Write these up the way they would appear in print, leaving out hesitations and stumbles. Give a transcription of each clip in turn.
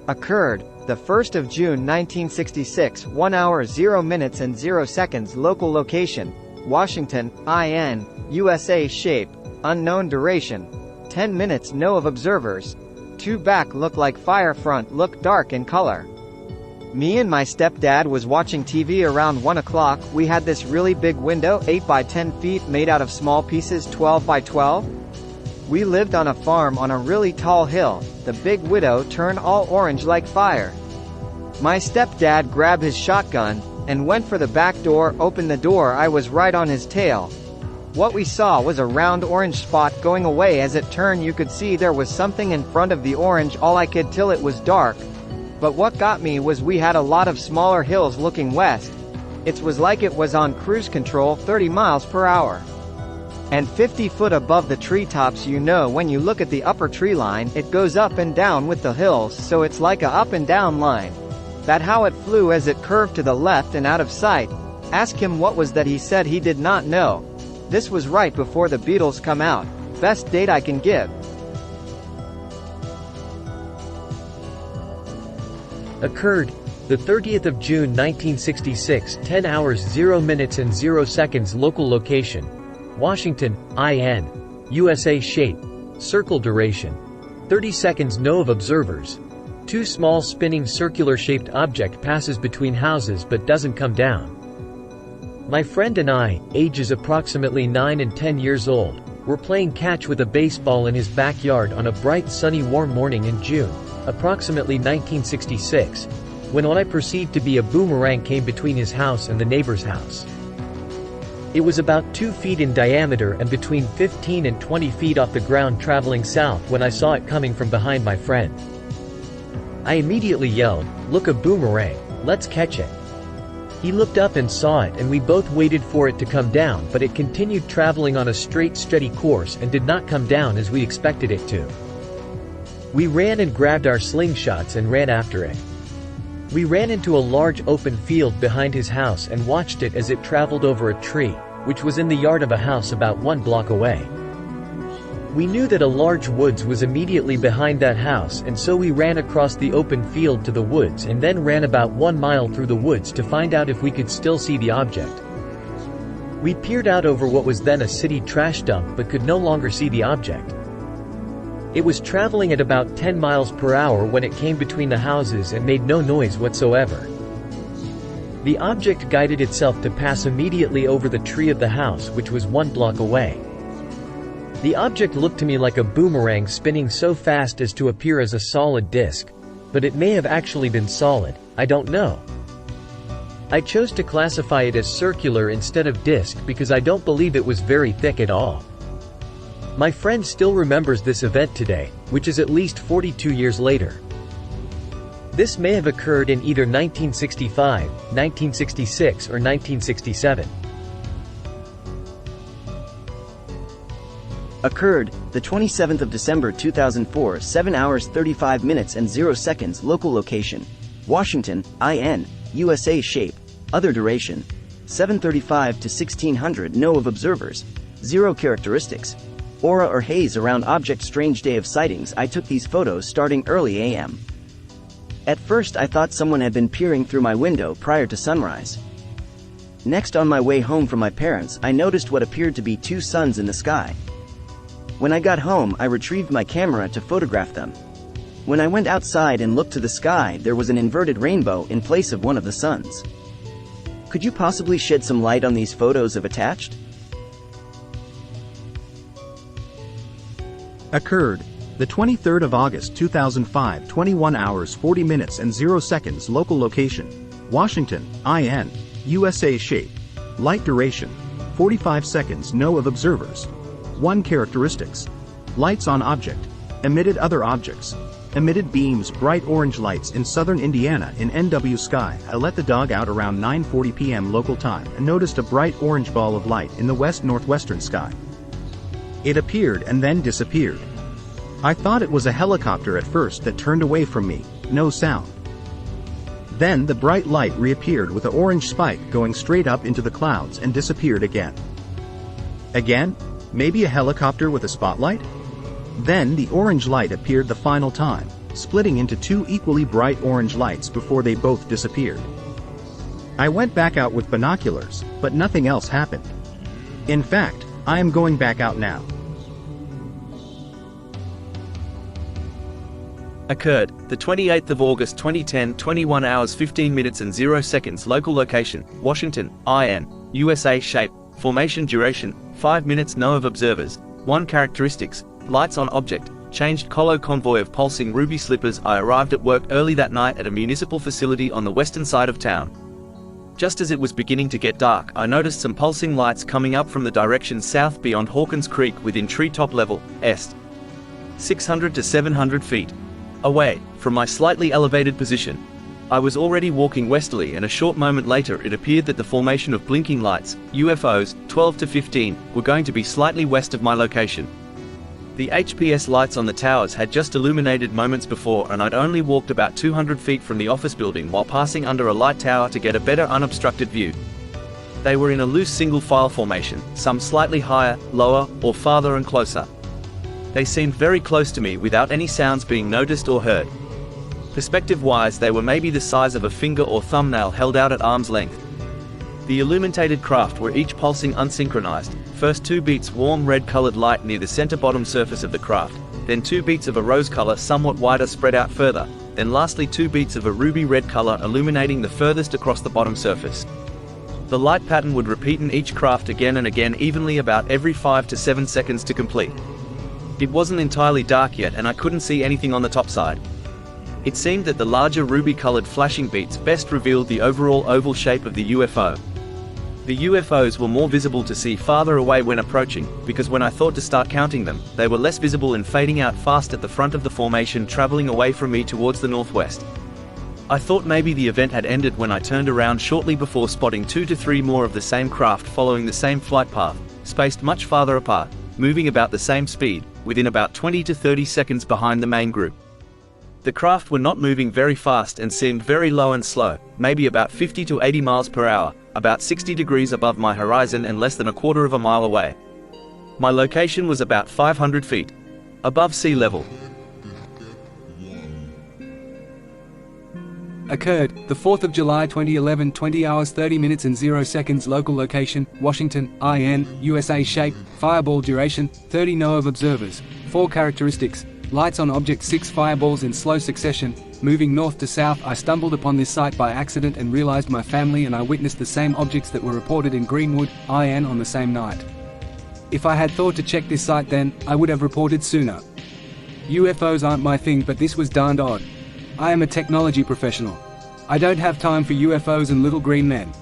Occurred, the 1st of June 1966, 1 hour 0 minutes and 0 seconds. Local location, Washington, IN, USA. Shape, unknown. Duration, 10 minutes. No of observers. 2 back look like fire, front look dark in color. Me and my stepdad was watching TV around 1 o'clock. We had this really big window, 8 by 10 feet, made out of small pieces, 12 by 12. We lived on a farm on a really tall hill. The big widow turned all orange like fire. My stepdad grabbed his shotgun and went for the back door, opened the door. I was right on his tail. What we saw was a round orange spot going away. As it turned, you could see there was something in front of the orange. All I could tell it was dark. But what got me was we had a lot of smaller hills looking west. It was like it was on cruise control, 30 miles per hour. And 50 foot above the treetops. You know, when you look at the upper tree line, it goes up and down with the hills, so it's like a up and down line. That how it flew as it curved to the left and out of sight. Ask him what was that, he said he did not know. This was right before the Beatles come out. Best date I can give. Occurred, the 30th of June 1966, 10 hours 0 minutes and 0 seconds. Local location, Washington, IN, USA. Shape, circle. Duration, 30 seconds. No of observers. 2 small spinning circular-shaped object passes between houses but doesn't come down. My friend and I, ages approximately 9 and 10 years old, were playing catch with a baseball in his backyard on a bright sunny warm morning in June, approximately 1966, when what I perceived to be a boomerang came between his house and the neighbor's house. It was about 2 feet in diameter and between 15 and 20 feet off the ground, traveling south when I saw it coming from behind my friend. I immediately yelled, "Look, a boomerang, let's catch it." He looked up and saw it, and we both waited for it to come down, but it continued traveling on a straight, steady course and did not come down as we expected it to. We ran and grabbed our slingshots and ran after it. We ran into a large open field behind his house and watched it as it traveled over a tree, which was in the yard of a house about 1 block away. We knew that a large woods was immediately behind that house, and so we ran across the open field to the woods and then ran about 1 mile through the woods to find out if we could still see the object. We peered out over what was then a city trash dump but could no longer see the object. It was traveling at about 10 miles per hour when it came between the houses and made no noise whatsoever. The object guided itself to pass immediately over the tree of the house, which was 1 block away. The object looked to me like a boomerang, spinning so fast as to appear as a solid disc. But it may have actually been solid, I don't know. I chose to classify it as circular instead of disc because I don't believe it was very thick at all. My friend still remembers this event today, which is at least 42 years later. This may have occurred in either 1965, 1966 or 1967. Occurred, the 27th of December 2004, 7 hours 35 minutes and 0 seconds. Local location, Washington, IN, USA. Shape, other. Duration, 7:35 to 1600. No of observers. 0 characteristics. Aura or haze around object. Strange day of sightings. I took these photos starting early AM. At first I thought someone had been peering through my window prior to sunrise. Next, on my way home from my parents, I noticed what appeared to be 2 suns in the sky. When I got home, I retrieved my camera to photograph them. When I went outside and looked to the sky, there was an inverted rainbow in place of one of the suns. Could you possibly shed some light on these photos of attached? Occurred, the 23rd of August 2005, 21 hours 40 minutes and 0 seconds. Local location, Washington, IN, USA. Shape, light. Duration, 45 seconds. No of observers. 1 characteristics. Lights on object. Emitted other objects. Emitted beams. Bright orange lights in southern Indiana in NW sky. I let the dog out around 9:40 p.m. local time and noticed a bright orange ball of light in the west-northwestern sky. It appeared and then disappeared. I thought it was a helicopter at first that turned away from me, no sound. Then the bright light reappeared with an orange spike going straight up into the clouds and disappeared again. Again? Maybe a helicopter with a spotlight? Then the orange light appeared the final time, splitting into two equally bright orange lights before they both disappeared. I went back out with binoculars, but nothing else happened. In fact, I am going back out now. Occurred, the 28th of August 2010, 21 hours 15 minutes and 0 seconds. Local location, Washington, IN, USA. Shape, formation, duration, 5 minutes. No of observers. 1 characteristics, lights on object, changed colo convoy of pulsing ruby slippers. I arrived at work early that night at a municipal facility on the western side of town. Just as it was beginning to get dark, I noticed some pulsing lights coming up from the direction south beyond Hawkins Creek within treetop level, est. 600 to 700 feet away from my slightly elevated position. I was already walking westerly, and a short moment later it appeared that the formation of blinking lights, UFOs, 12 to 15, were going to be slightly west of my location. The HPS lights on the towers had just illuminated moments before, and I'd only walked about 200 feet from the office building while passing under a light tower to get a better unobstructed view. They were in a loose single file formation, some slightly higher, lower, or farther and closer. They seemed very close to me without any sounds being noticed or heard. Perspective-wise, they were maybe the size of a finger or thumbnail held out at arm's length. The illuminated craft were each pulsing unsynchronized, first 2 beats warm red-colored light near the center bottom surface of the craft, then 2 beats of a rose color somewhat wider spread out further, then lastly 2 beats of a ruby red color illuminating the furthest across the bottom surface. The light pattern would repeat in each craft again and again, evenly about every 5 to 7 seconds to complete. It wasn't entirely dark yet, and I couldn't see anything on the top side. It seemed that the larger ruby-colored flashing beats best revealed the overall oval shape of the UFO. The UFOs were more visible to see farther away when approaching, because when I thought to start counting them, they were less visible and fading out fast at the front of the formation, traveling away from me towards the northwest. I thought maybe the event had ended when I turned around shortly before spotting 2 to 3 more of the same craft following the same flight path, spaced much farther apart, moving about the same speed, within about 20 to 30 seconds behind the main group. The craft were not moving very fast and seemed very low and slow, maybe about 50 to 80 miles per hour, about 60 degrees above my horizon and less than a quarter of a mile away. My location was about 500 feet above sea level. Occurred, the 4th of July 2011, 20 hours 30 minutes and 0 seconds. Local location, Washington, IN, USA. Shape, fireball, duration, 30. No of observers. 4 characteristics, lights on object, 6 fireballs in slow succession, moving north to south. I stumbled upon this site by accident and realized my family and I witnessed the same objects that were reported in Greenwood, IN on the same night. If I had thought to check this site then, I would have reported sooner. UFOs aren't my thing, but this was darned odd. I am a technology professional. I don't have time for UFOs and little green men.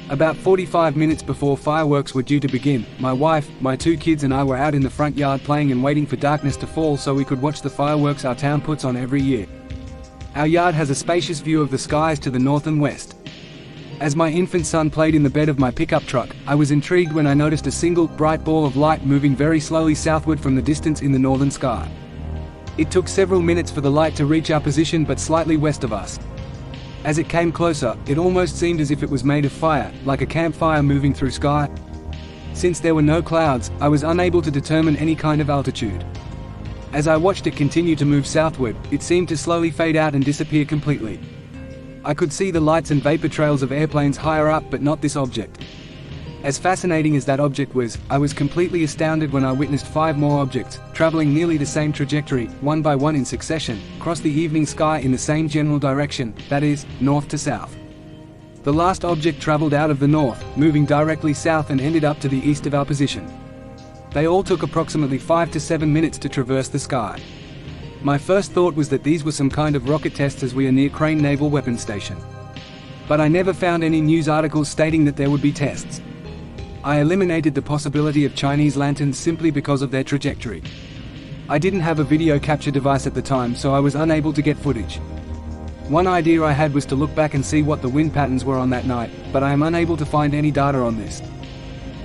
About 45 minutes before fireworks were due to begin, my wife, my 2 kids and I were out in the front yard playing and waiting for darkness to fall so we could watch the fireworks our town puts on every year. Our yard has a spacious view of the skies to the north and west. As my infant son played in the bed of my pickup truck, I was intrigued when I noticed a single, bright ball of light moving very slowly southward from the distance in the northern sky. It took several minutes for the light to reach our position, but slightly west of us. As it came closer, it almost seemed as if it was made of fire, like a campfire moving through sky. Since there were no clouds, I was unable to determine any kind of altitude. As I watched it continue to move southward, it seemed to slowly fade out and disappear completely. I could see the lights and vapor trails of airplanes higher up, but not this object. As fascinating as that object was, I was completely astounded when I witnessed 5 more objects, traveling nearly the same trajectory, one by one in succession, cross the evening sky in the same general direction, that is, north to south. The last object traveled out of the north, moving directly south and ended up to the east of our position. They all took approximately 5 to 7 minutes to traverse the sky. My first thought was that these were some kind of rocket tests as we are near Crane Naval Weapons Station. But I never found any news articles stating that there would be tests. I eliminated the possibility of Chinese lanterns simply because of their trajectory. I didn't have a video capture device at the time, so I was unable to get footage. One idea I had was to look back and see what the wind patterns were on that night, but I am unable to find any data on this.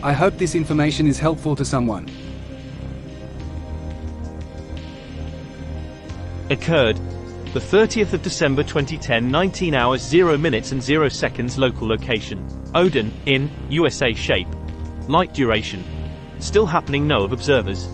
I hope this information is helpful to someone. Occurred, The 30th of December 2010, 19 hours 0 minutes and 0 seconds local location. Odin, in, USA shape. Light duration. Still happening, no of observers.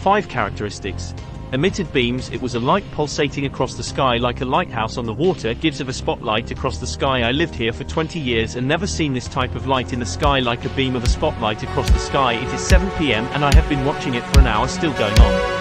5 characteristics. Emitted beams. It was a light pulsating across the sky like a lighthouse on the water gives of a spotlight across the sky. I lived here for 20 years and never seen this type of light in the sky like a beam of a spotlight across the sky. It is 7 p.m. and I have been watching it for an hour, still going on.